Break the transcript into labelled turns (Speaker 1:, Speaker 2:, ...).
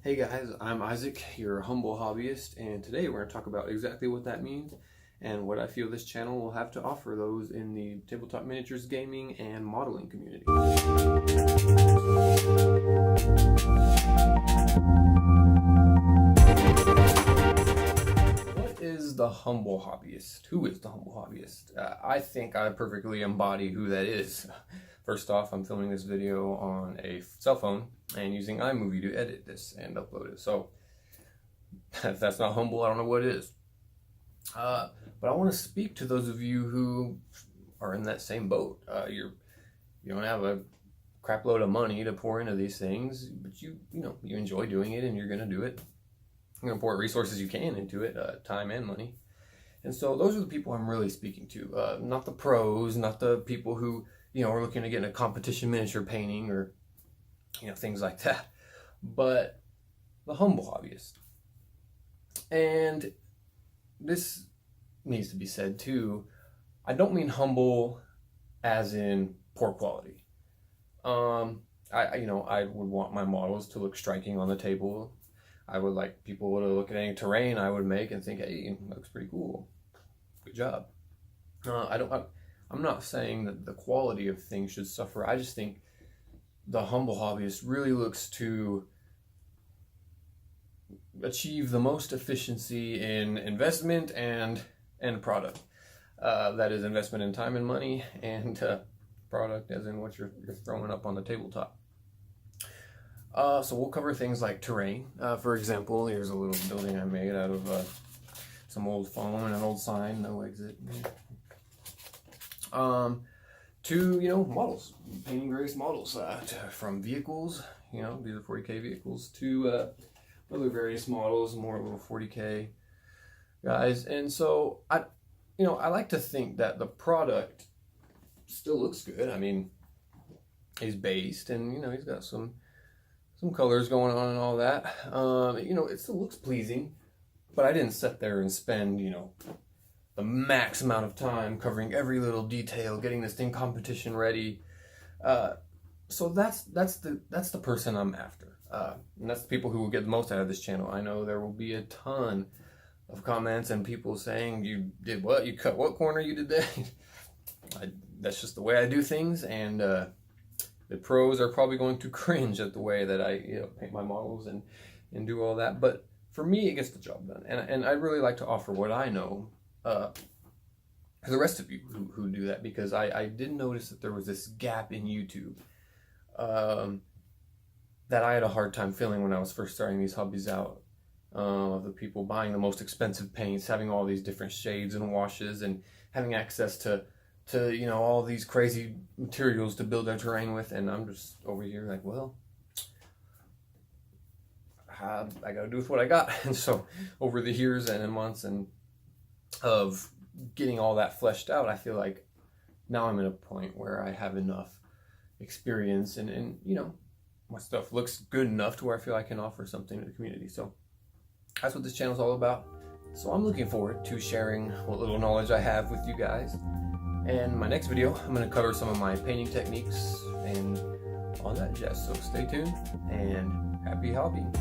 Speaker 1: Hey guys, I'm Isaac, your humble hobbyist, and today we're going to talk about exactly what that means and what I feel this channel will have to offer those in the tabletop miniatures gaming and modeling community. What is the humble hobbyist? Who is the humble hobbyist? I think I perfectly embody who that is. First off, I'm filming this video on a cell phone and using iMovie to edit this and upload it. So if that's not humble, I don't know what is. But I want to speak to those of you who are in that same boat. You don't have a crap load of money to pour into these things, but you enjoy doing it and you're going to do it. You're going to pour resources you can into it, time and money. And so those are the people I'm really speaking to, not the pros, not the people who are looking to get in a competition miniature painting or, things like that, but the humble hobbyist. And this needs to be said too. I don't mean humble as in poor quality. I would want my models to look striking on the table. I would like people to look at any terrain I would make and think, hey, it looks pretty cool. Good job. I'm not saying that the quality of things should suffer. I just think the humble hobbyist really looks to achieve the most efficiency in investment and product. That is investment in time and money, and product as in what you're throwing up on the tabletop. So we'll cover things like terrain. For example, here's a little building I made out of some old foam and an old sign, no exit. To models, painting various models, from vehicles, these are 40K vehicles, to other various models, more little 40K guys. And so I like to think that the product still looks good. I mean, he's based, and he's got some colors going on and all that. It still looks pleasing, but I didn't sit there and spend the max amount of time covering every little detail, getting this thing competition ready. So that's the person I'm after, and that's the people who will get the most out of this channel. I know there will be a ton of comments and people saying, "You did what? You cut what corner? You did that?" That's just the way I do things, and the pros are probably going to cringe at the way that I paint my models and do all that. But for me, it gets the job done, and I'd really like to offer what I know for the rest of you who do that, because I did notice that there was this gap in YouTube that I had a hard time filling when I was first starting these hobbies out. The people buying the most expensive paints, having all these different shades and washes, and having access to all these crazy materials to build their terrain with, and I'm just over here like, well, I gotta do with what I got. And so over the years and months and of getting all that fleshed out, I feel like now I'm at a point where I have enough experience and my stuff looks good enough to where I feel I can offer something to the community. So that's what this channel is all about. So I'm looking forward to sharing what little knowledge I have with you guys. And my next video, I'm going to cover some of my painting techniques and all that jazz. So stay tuned and happy hobbying.